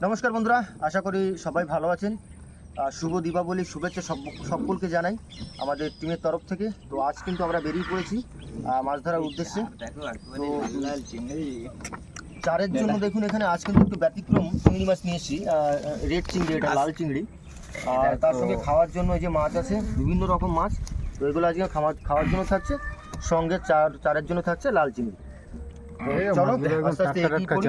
নমস্কার বন্ধুরা, আশা করি সবাই ভালো আছেন। শুভ দীপাবলির শুভেচ্ছা সকলকে জানাই আমাদের টিমের তরফ থেকে। তো আজ কিন্তু আমরা বেরিয়ে পড়েছি মাছ ধরার উদ্দেশ্যে। তো চারের জন্য দেখুন এখানে আজ কিন্তু একটু ব্যতিক্রম চিংড়ি মাছ নিয়ে এসেছি, রেড চিংড়ি, এটা লাল চিংড়ি। আর তার সঙ্গে খাওয়ার জন্য যে মাছ আছে বিভিন্ন রকম মাছ, তো এগুলো আজকে খাওয়ার জন্য থাকছে, সঙ্গে চারের জন্য থাকছে লাল চিংড়ি। চলো আস্তে আস্তে এগিয়ে পড়ি।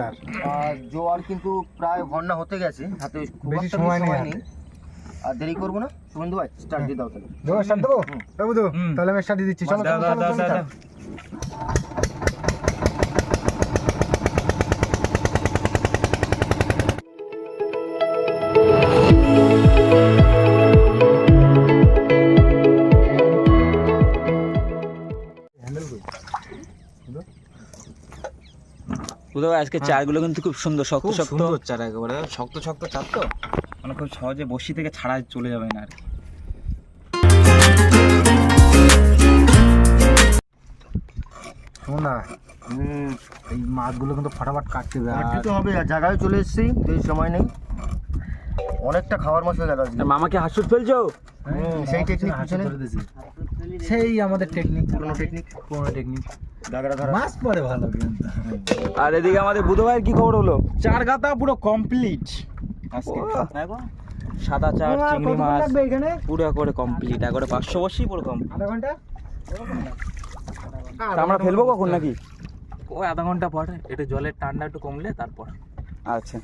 আর জোয়ার কিন্তু প্রায় ঘন্টা হতে গেছে, হাতে খুব একটা সময় নেই। আর দেরি করবো না, শুভেন্দু ভাই স্টার্ট দিয়ে দাও। তাহলে স্টার্ট দেবো? তাহলে আমি স্টার্ট দিয়ে দিচ্ছি। চলো আজকে চারগুলো কিন্তু খুব সুন্দর, শক্ত শক্ত চার, একেবারে শক্ত শক্ত চার, তো মানে খুব সহজে বসি থেকে ছাড়া চলে যাবে না আর কি। না এই মাছগুলো কিন্তু ফটাফট কাটতে হবে। আর জায়গায় চলে এসেছি, বেশি সময় নেই, অনেকটা খাওয়ার মাছ হয়ে গেল। মামাকে হাসুর ফেলছো? সেই টেকনিক পিছনে, সেই আমাদের টেকনিক, পুরনো টেকনিক। দাগড়া ধরা মাছ পরে ভালো কিন্তু। আর এদিকে আমাদের বুধ ভাইয়ের কি খবর হলো? চার গাতা পুরো কমপ্লিট আজকে। সাদা চার চিংড়ি মাছ এখানে পুরো করে কমপ্লিট, একবারে 500 বসি পুরো কমপ্লিট। আধা ঘন্টা আমরা ফেলবো কখন নাকি? ওই আধা ঘন্টা পরে, একটু জলের ঠান্ডা একটু কমলে তারপর। আচ্ছা,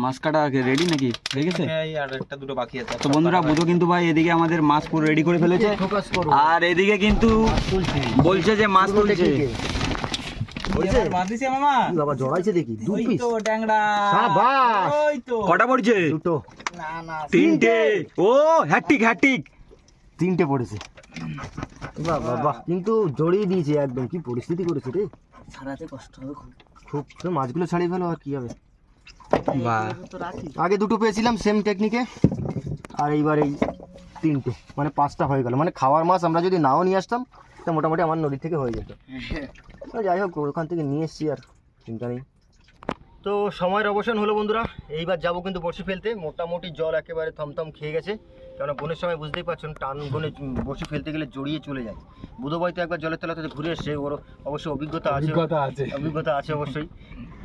মাছ কাটা রেডি নাকি? হয়ে গেছে? আর একটা দুটো বাকি আছে। তো বন্ধুরা, বুধ কিন্তু ভাই এদিকে আমাদের মাছ পুরো রেডি করে ফেলেছে, আর এদিকে কিন্তু বলছে যে মাছ তুলছে। বাবা জড়াইছে দেখি, দুই পিস তো ট্যাংরা। শাবাশ। ওই তো কটা পড়ছে? দুটো, না তিনটে। ও হ্যাট্রিক তিনটে পড়েছে। বাহ বাহ বাহ, কিন্তু জড়িয়ে দিয়েছে একদম। কি পরিস্থিতি করেছে রে, ছাড়াতে কষ্ট হবে খুব। তো মাছগুলো ছাড়িয়ে ফেলো, আর কি হবে। বাহ, আগে দুটো পেয়েছিলাম সেম টেকনিকে, আর এইবার এই তিনটে, মানে 5টা হয়ে গেল। মানে খাওয়ার মাছ আমরা যদি নাও নিয়ে আসতাম তা মোটামুটি আমার নদী থেকে হয়ে যেত। তো যাই হোক, ওখান থেকে নিয়ে এসছি, আর চিন্তা নেই। তো সময়ের অবসান হলো বন্ধুরা, এইবার যাবো কিন্তু বড়শি ফেলতে। মোটামুটি জল একেবারে থমথম খেয়ে গেছে, কেননা বনের সময় বুঝতেই পারছেন, টান বনে বড়শি ফেলতে গেলে জড়িয়ে চলে যায়। বুধবাই তো একবার জলের তলাতে ঘুরে এসছে, ওর অবশ্যই অভিজ্ঞতা আছে অবশ্যই।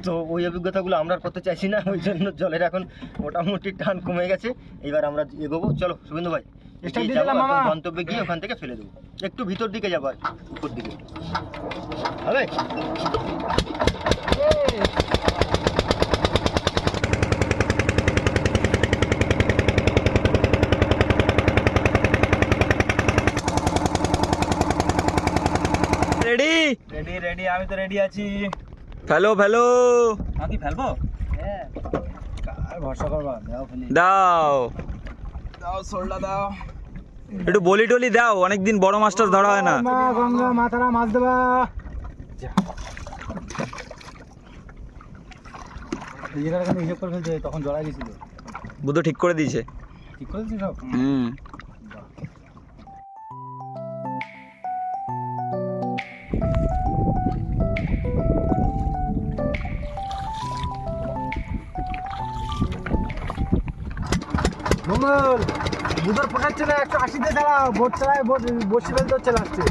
তো ওই অভিজ্ঞতাগুলো আমরা করতে চাইছি না, ওই জন্য জলের এখন মোটামুটি টান কমে গেছে। এইবার আমরা এগোবো। চলো শুভেন্দু ভাই, গন্তব্যে গিয়ে ওখান থেকে ফেলে দেবো। একটু ভিতর দিকে যাবো, আর উপর দিকে হবে। রেডি? রেডি, আমি তো রেডি আছি। ফেলো কি ফেলবো? হ্যাঁ, ভরসা করবা, দাও সোলটা দাও। একটু বলি টলি দাও, অনেকদিন বড় মাছটা ধরা হয় না। গঙ্গা মাথারা মাছ দেবা। হিসেব করে ফেলছে, তখন জড়াই গেছিল। বুধ ঠিক করে দিয়েছে। ঠিক করে দিচ্ছি সব। মঙ্গল বুধর পোটাচ্ছে না, 180-তে চালাও। বোট চালায়, বসে ফেলতে হচ্ছে লাস্টে।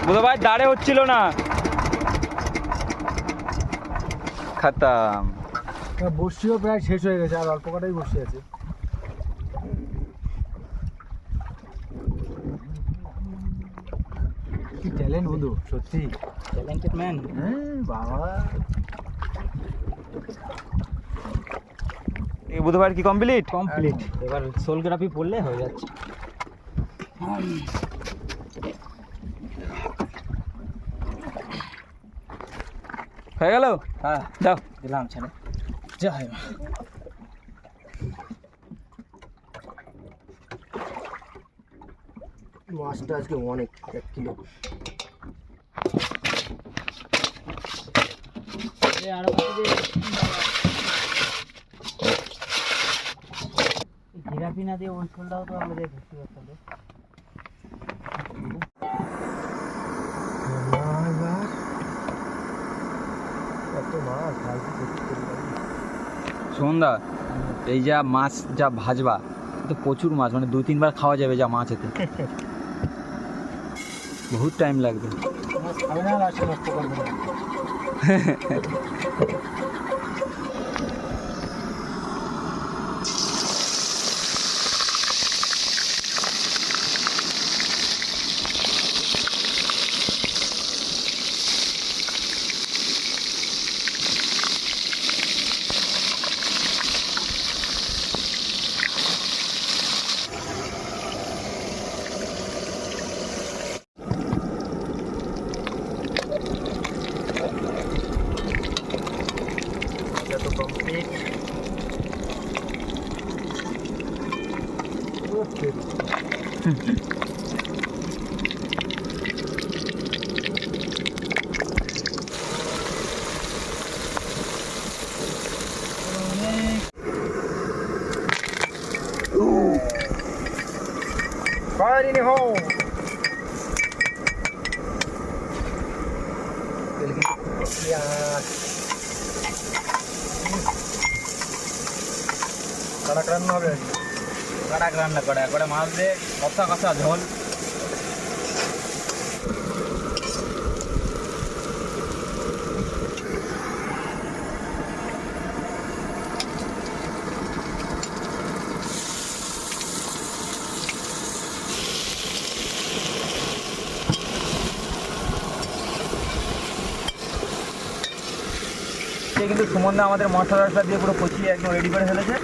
বুধ ভাই দাঁড়ে হচ্ছিল না, খতম। বসিও প্রায় শেষ হয়ে গেছে, আর অল্প কটাই বসে আছে। কি ট্যালেন্ট বন্ধু, সত্যি ট্যালেন্টেড ম্যান। হ্যাঁ বাবা। এই বুধ ভাইয়ের কি কমপ্লিট? এবার সোলগ্রাফি পড়লে হয়ে যাচ্ছে। হয়ে গেল? হ্যাঁ, দাও দিলাম ছেলে। যাই মাছটা আজকে অনেক, 1 কিলো। জিরাপি না দিয়ে ওই শোলটাও তো আমাদের ভর্তি করতে হবে। সন্ধ্যা এই যা মাছ যা ভাজবা তো প্রচুর মাছ, মানে 2-3 বার খাওয়া যাবে যা মাছ এতে। বহুত টাইম লাগবে। মাছ খাবে না, লাস্টে নষ্ট করবে না। এটা তো কমপ্লিট। Finally home. কড়াক রান্না হবে। কাটাক রান্না করে একবারে মাছ দিয়ে কষা কষা ঝোল। সে কিন্তু সুমনদা আমাদের মশলাটা দিয়ে পুরো কষিয়ে একদম রেডি করে ফেলেছে।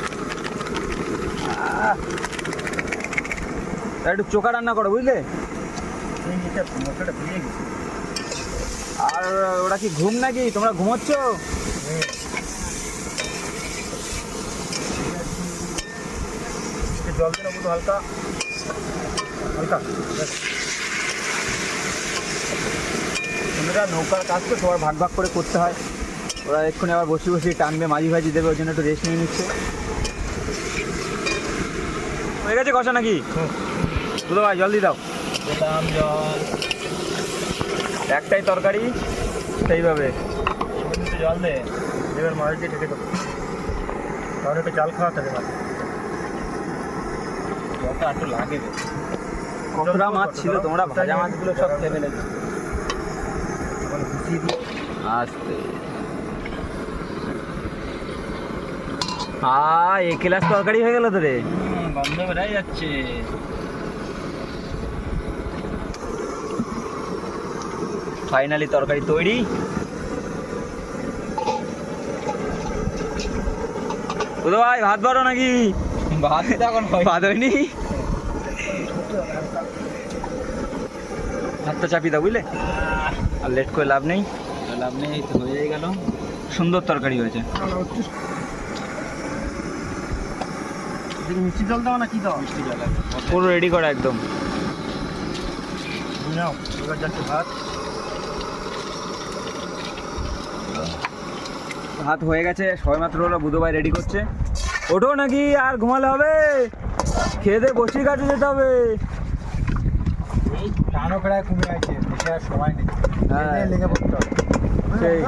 একটু চোখা রান্না করো বুঝলে। মশলাটা ভিজে গেছে। আর ওরা কি ঘুম নাকি, তোমরা ঘুমোচ্ছ? জল দিন একটু হালকা হালকা। তোমরা নৌকার কাজ তো সবার ভাগ ভাগ করে করতে হয়। ওরা এক্ষুনি আবার বসে বসে টানবে, মাঝি ভাজি দেবে, ওই জন্য একটু রেস্ট নিয়ে নিচ্ছে। হয়ে গেছে কষা নাকি? দুটো ভাই জল দিয়ে দাও। দিলাম জল। একটাই তরকারি সেইভাবে জল দে, এবার মাছ দিয়ে ঢেকে দেবো, তাহলে একটু জাল খাওয়া থাকে মাছ। জলটা একটু লাগে। কতটা মাছ ছিল তোমরা ভাজা মাছগুলো সব খেয়ে ফেলেছো। ঘুষিয়ে দিয়ে আস্তে এক গ্লাস তরকারি হয়ে গেল তো রে। গন্ধ বেড়াই যাচ্ছে। ফাইনালি তরকারি তৈরি। বুধ ভাই ভাত বাড়ো নাকি? ভাত এখন ভাত হয়নি, ভাতটা চাপিয়ে দাও বুঝলে। আর লেট করে লাভ নেই, লাভ নেই, তো হয়ে গেল। সুন্দর তরকারি হয়েছে। মিষ্টি জল দাও না কি দাও? মিষ্টি জল পুরো রেডি করা একদম। নাও, এবার যাচ্ছে ভাত। ভাত হয়ে গেছে, সবাই মাত্র হলো। বুধ ভাই রেডি করছে। ওঠো নাকি, আর ঘুমালে হবে? খেয়ে দিয়ে বসির কাছে যেতে হবে। এই টানো প্রায় কমে আছে, দেখে আর সময় নেই। হ্যাঁ। এই লেগে পড়তে হবে। সেই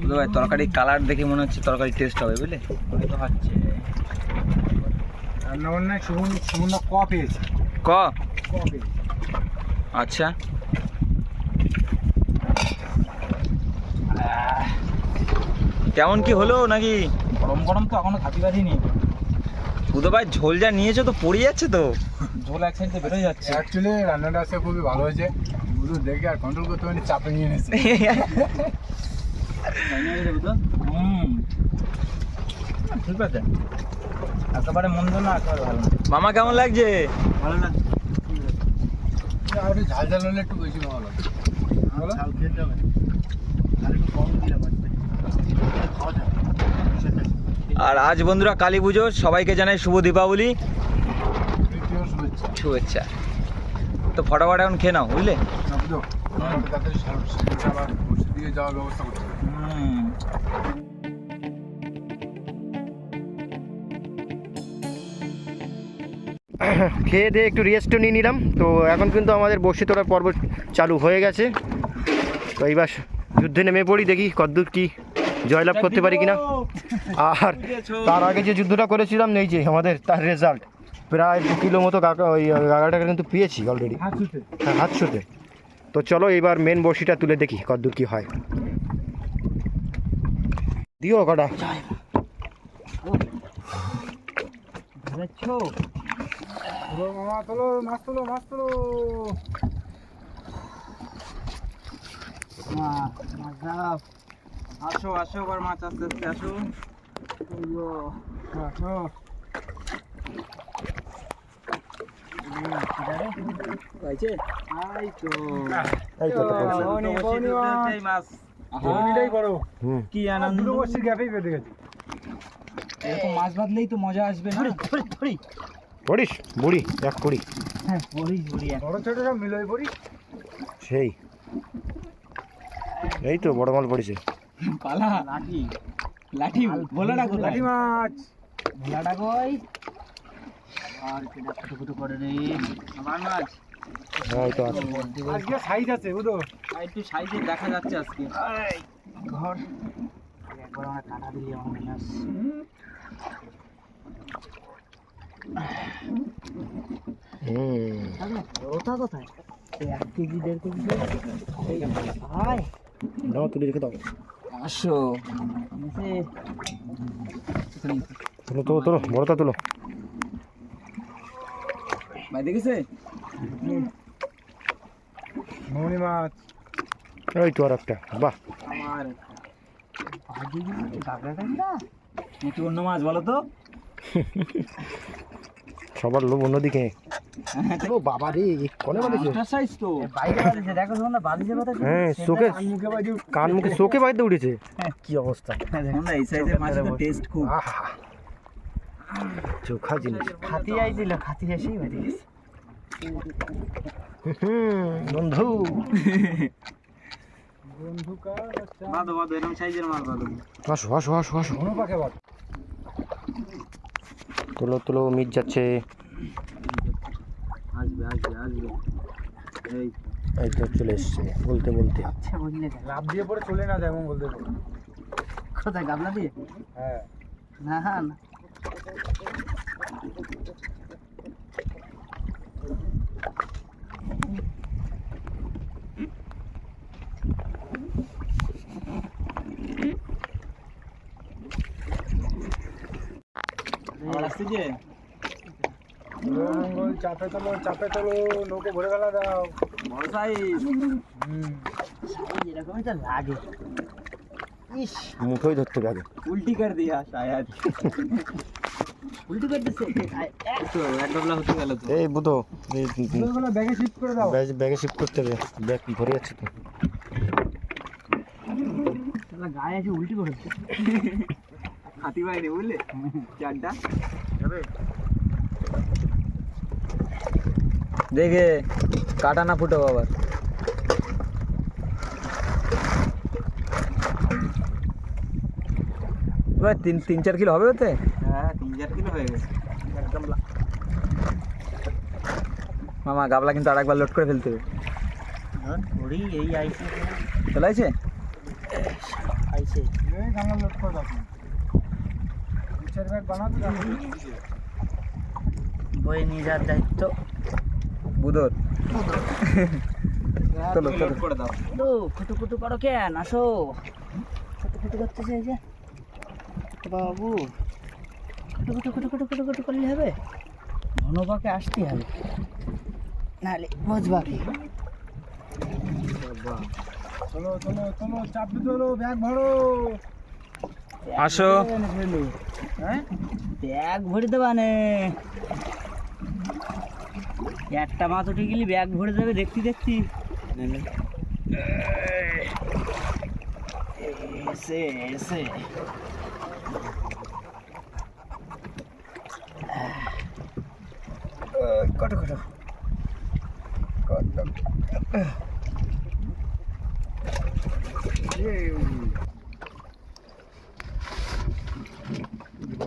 বুধ ভাই তরকারির কালার দেখে মনে হচ্ছে তরকারি টেস্ট হবে বুঝলে। হয়তো হচ্ছে। রান্না বান্নায় সুমন ক পেয়েছে। ক ক পেয়েছে। আচ্ছা, কেমন কি হলো নাকি? গরম গরম তো এখনো খাতি বাঁধিনি। বুধ ভাই ঝোল যা নিয়েছো তো পড়ে যাচ্ছে তো। ঝোল এক সাইড দিয়ে বেরোয় যাচ্ছে। অ্যাকচুয়ালি রান্নাটা আজকে খুবই ভালো হয়েছে। বুঝু দেখে আর কন্ট্রোল করতে পারিনি, চাপে নিয়ে নিয়েছে। ঠিক আছে, একেবারে মন্দ না, একেবারে ভালো না। মামা কেমন লাগছে? ভালো না, আর একটু ঝাল ঝাল হলে একটু বেশি ভালো লাগে। বলো? ঝাল খেতে হবে, আর একটু কম দিলাম আজকে। খাওয়া যাবে। আর আজ বন্ধুরা কালী পুজো, সবাইকে জানাই শুভ দীপাবলি তৃতীয় শুভেচ্ছা। শুভেচ্ছা। তো ফটাফট এখন খেয়ে নাও বুঝলে। না বুঝো, তাদের আবার বসে দিয়ে যাওয়ার ব্যবস্থা করতে হবে। খেয়ে দিয়ে একটু রেস্টও নিয়ে নিলাম। তো এখন কিন্তু আমাদের বসে তোলার পর্ব চালু হয়ে গেছে। তো এইবার যুদ্ধে নেমে পড়ি, দেখি কতদূর কি জয়লাভ করতে পারি কিনা। আর তার আগে যে যুদ্ধটা করেছিলাম এই যে আমাদের তার রেজাল্ট প্রায় 2 কিলো মতো ওই গাগাটাকে কিন্তু পেয়েছি অলরেডি হাত ছুতে। তো চলো এবার মেন বড়শিটা তুলে দেখি কতদূর কি হয়। দিও কটা মামা তোলো, মাছ তোলো, মাছ তোলো। আসো আসো, আবার মাছ আস্তে আস্তে আসো। আসো। পাইছে? এই তো এই মাছ এমনিটাই বড়। কি আনন্দ! দুটো বর্ষির গ্যাপেই বেঁধে গেছে। এরকম মাছ বাঁধলেই তো মজা আসবে না? পড়িস বুড়ি এক কুড়ি বড় ছোট সব মিলোই পড়ি। সেই এই তো বড় মাল পড়েছে। পালা লাঠি লাঠি ভোলাটা কোথায়? লাঠি মাছ। ভোলাটা কই? আর কেডা ছোট ছোট করে রে আমার মাছ। হ্যাঁ এই তো আছে। আজকে সাইজ আছে বুঝো। আর একটু সাইজে দেখা যাচ্ছে আজকে। ঘর একবার আমার কাটা দিলি আমার মাছ। ওটা কোথায়? 1 কেজি 1.5 কেজি ভাই দাও তুলে রেখে দাও। আসো তোলো তোলো তোলো বড়টা তোলো। ভাই দেখেছে? মৌনি মাছ। এই তো আর একটা, বাহ আমার ভাজি গাগরাটা না নাকি অন্য মাছ বলো তো? সবার লোভ অন্যদিকে। ও বাবা রে কোনে বাঁধেছে? সাইজ তো বাইরে বাঁধেছে, দেখো তোমরা বাঁধেছে কথা। হ্যাঁ চোখে কান মুখে চোখে বাইতে উঠেছে। কি অবস্থা! তোমরা এই সাইজের মাছের তো টেস্ট খুব। আহা চোখা জিনিস। খাতি আইছিল, খাতি এসেই বেঁধে গেছে। বন্ধু বন্ধু কার বাচ্চা। বাঁধো বাঁধো, এরকম সাইজের মাছ বাঁধো। আসো আসো আসো আসো। কোনো পাখে বাদ। তোলো তোলো মিট যাচ্ছে। আসবে আসবে আসবে। এই এই তো চলে এসছে বলতে বলতে। আচ্ছা বুঝলে লাভ দিয়ে পরে চলে না যায় মঙ্গল দেব। কোথায় গাবলা দিয়ে? হ্যাঁ না না আবার আসছে যে মঙ্গল চাপে তোলো, চাপে তোলো, নৌকো ভরে গেলা দাও। বড় সাইজ। এরকমই তো লাগে। ইস মুঠোই ধরতে হবে। উল্টি কর দিয়া শায়দ। উল্টো করতেছে। তো এক ডবলা হতে গেল তো। এই বুধো এই ওগুলো ব্যাগে শিফট করে দাও। ব্যাগে শিফট করতে হবে, ব্যাগ ভরে যাচ্ছে তো। শালা গায়ে এসে উল্টি করেছে। হাতি বাইরে বুঝলে? চারটা যাবে। দেখে কাটা না ফুটো আবার। এবার 3-4 কিলো হবে ওতে। হ্যাঁ 3-4 কিলো হয়ে গেছে। মামা গাবলা কিন্তু আরেকবার লোড করে ফেলতে হবে। ঘড়ি এই আইছে। চলে আসছে? আইছে। এই গামলা লোড করে দাও। 2-4 ব্যাগ বানাতে দাও। বই নিয়ে যাওয়ার দায়িত্ব বুদর। চলো চলো করে দাও। খুটু খুটু করো কেন? আসো। খুটু খুটু করতেছে এই যে বাবু। খুটু খুটু খুটু খুটু খুটু খুটু করলে হবে? ঘনবাকে আসতে হবে, নাহলে বুঝবা কি? চলো চলো চলো, চাপে তোলো, ব্যাগ ভরো। আসো। হ্যাঁ ব্যাগ ভরে দেবা নে। একটা মাছ উঠে গেলে ব্যাগ ভরে যাবে দেখতে দেখতে। এসে এসে কত কত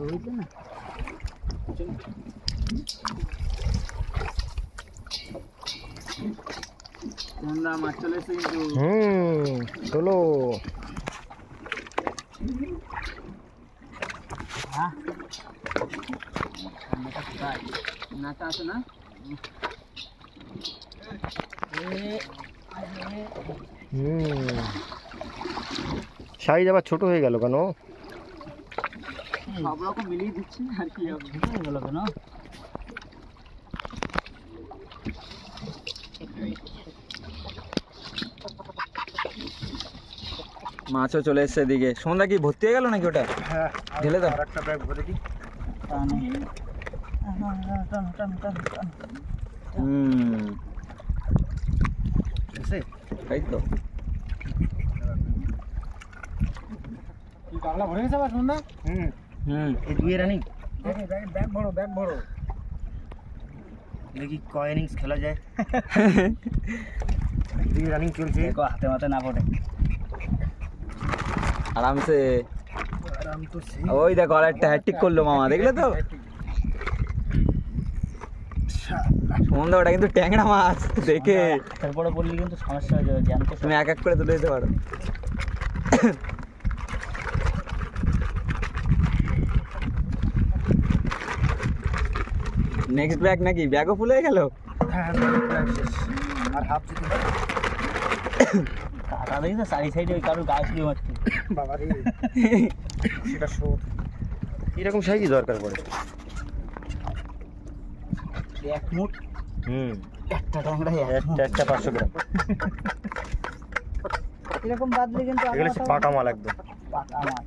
হয়েছে না? তোমরা মাছ চলে এসে কিন্তু চলো। নাটা আছে না? সাইজ আবার ছোট হয়ে গেল কেন? সব রকম মিলিয়ে দিচ্ছি আর কি হবে। ছোট হয়ে গেল কেন? মাছও চলে এসছে এদিকে। সন্ধ্যা কি ভর্তি হয়ে গেল নাকি ওটা? হ্যাঁ, ঢেলে দাও। আরেকটা ব্যাগ ভরে দিই। তাই তো। কি কাবলা ভরে গেছে আবার সন্ধ্যা? এই দুই রানিং ব্যাগ ভরো, ব্যাগ ভরো। দেখি কয় ইনিংস খেলা যায়। দুই রানিং চলছে। দেখো হাতে মাথে না পড়ে। আরামসে। আরাম তো সেই। ওই দেখো আর একটা হ্যাট্রিক করলো মামা, দেখলে তো? সন্ধ্যা ওটা কিন্তু ট্যাংরা মাছ দেখে তারপরে বললি কিন্তু সমস্যা হয়ে যাবে, জ্যান্ত তুমি এক এক করে তুলে দিতে পারো। নেক্সট ব্যাগ নাকি? ব্যাগও ফুল হয়ে গেল। হ্যাঁ, আর হাফ যদি হয়। কাটা দেখি তো চারি সাইডে ওই কারোর গাছ দিয়ে মারছে। বাবা রে, সেটা শোধ। এরকম সাইজই দরকার পড়ে। এক মুঠ একটা ট্যাংরা একটা 500 গ্রাম। এরকম বাদলে কিন্তু এগুলো হচ্ছে পাকা মাল একদম। পাকা মাছ।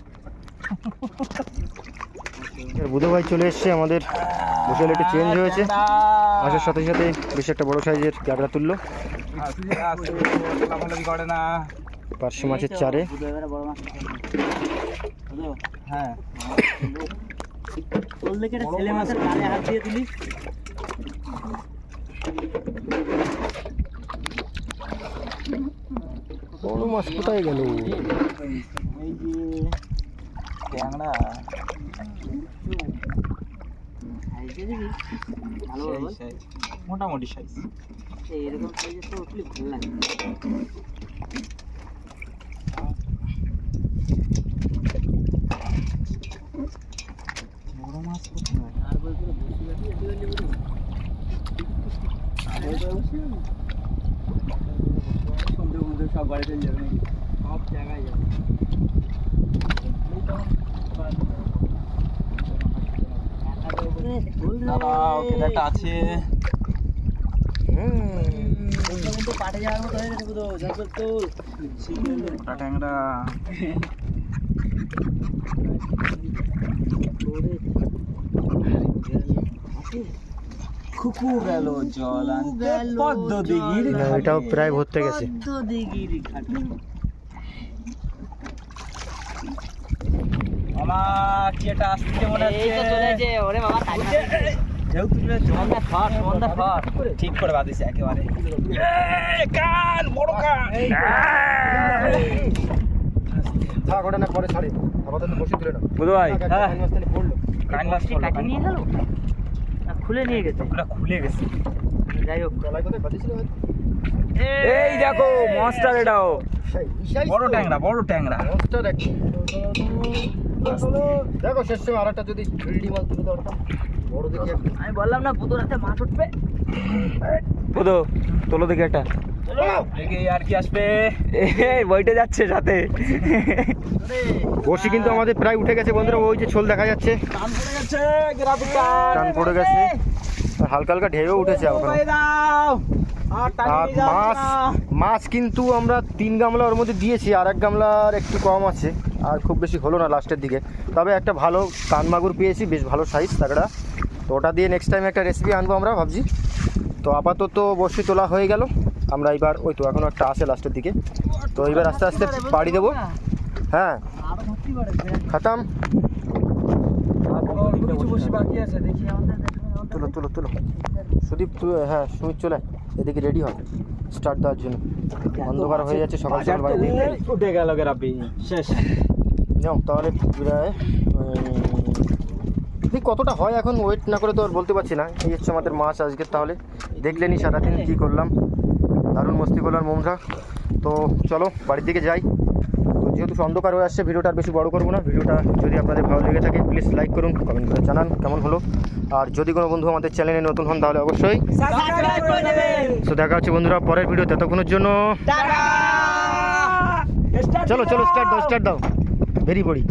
বুধো ভাই চলে এসছে আমাদের। বসে একটু চেঞ্জ হয়েছে। আসার সাথে সাথে বেশ একটা বড় সাইজের ক্যাবড়া তুললো। করে না। পার্শে মাছের চারে। বড় মাছ। হ্যাঁ, তোল দেখে একটা ছেলে মাছের গালে হাত দিয়ে দিলি। বড় মাছ কোথায় গেল? এই যে ট্যাংরা সাইজে দিবি ভালো বল। মোটামুটি সাইজ। এরকম সাইজে তো উঠলে ভালো লাগে। বড় মাছ কোথায়? আর বই করে বসে গেছি এটি হইলে বড়। আর বই করে বসে সন্ধ্যে মধ্যে সব বাড়ি চলে যাবে নাকি? সব জায়গায় যাবে। দাঁড়াও, কেদারটা আছে। কিন্তু পাটে যাওয়ার মতো হয়ে গেছে বুধো। জঙ্গল তোল ট্যাংরা। খুকু গেল জল আনতে পদ্ম দিঘির না, এটাও প্রায় ভরতে গেছে। দিঘির ঘাটে। মামা কি এটা আসছে মনে এই তো চলে এসেছে। ওরে বাবা ঢেউ তুলে সন্ধ্যা ফট ঠিক করে বাঁধিছে একেবারে। কান বড় কান। থাক, ওটা না পরে ছাড়ে। আপাতত বসে তুলে না। বুধ ভাই, হ্যাঁ, মাঝখানে পড়লো। কান মাছ কাটি নিয়ে গেল না খুলে নিয়ে গেছে? ওটা খুলে গেছে। যাই হোক, গলায় কোথায় বাঁধিয়েছিল হয়তো? এই দেখো মনস্টার, এটাও সেই বড় ট্যাংরা, বড় ট্যাংরা। মনস্টার একটা। দেখো শেষ সময় আরেকটা যদি ভিলডি মাছ তুলে দেওয়া বড় দেখি একটা। আমি বললাম না বুধুর হাতে মাছ উঠবে। বুধ তোলো দেখি একটা। দেখি আর কি আসবে। এই বইটা যাচ্ছে সাথে। বসি কিন্তু আমাদের প্রায় উঠে গেছে বন্ধুরা। ওই যে ছোল দেখা যাচ্ছে, টান পড়ে গেছে, গ্রাফিক টান। টান পড়ে গেছে। আর হালকা হালকা ঢেউও উঠেছে এখন। ভাই দাও। আর টান আর নিয়ে যাও মাছ না। মাছ কিন্তু আমরা 3 গামলা ওর মধ্যে দিয়েছি। আর 1 গামলার একটু কম আছে, আর খুব বেশি হলো না লাস্টের দিকে। তবে একটা ভালো কান মাগুর পেয়েছি, বেশ ভালো সাইজ তাগড়া। তো ওটা দিয়ে নেক্সট টাইম একটা রেসিপি আনবো আমরা ভাবছি। তো আপাতত বসি তোলা হয়ে গেল। আমরা এবার ওই তো এখনও একটা আসে লাস্টের দিকে। তো এবার আস্তে আস্তে পাড়ি দেবো। হ্যাঁ, আরো ধরতে পারে। খাতাম। কিছু বসে বাকি আছে, দেখি। তুলো তুলো তুলো সুদীপ, হ্যাঁ সুমিত চলে এদিকে রেডি হয় স্টার্ট দেওয়ার জন্য। অন্ধকার হয়ে যাচ্ছে, সকাল সকাল বাড়ি থেকে উঠে গেল গ্রাফি শেষ। যাও তাহলে প্রায় ঠিক কতটা হয় এখন ওয়েট না করে তো আর বলতে পারছি না। এই হচ্ছে আমাদের মাছ আজকে। তাহলে দেখলেনি সারাদিন কী করলাম। দারুণ মস্তি করলাম মোমরা। তো চলো বাড়ির দিকে যাই। তো যেহেতু অন্ধকার হয়ে আসছে, ভিডিওটা আর বেশি বড় করবো না। ভিডিওটা যদি আপনাদের ভালো লেগে থাকে প্লিজ লাইক করুন, কমেন্ট করে জানান কেমন হলো। আর যদি কোনো বন্ধু আমাদের চ্যানেলে নতুন হন তাহলে অবশ্যই সাবস্ক্রাইব করে দেবেন। তো দেখা হচ্ছে বন্ধুরা পরের ভিডিও। ততক্ষণের জন্য টাটা। চলো স্টার্ট দাও ভেরি বড়ি।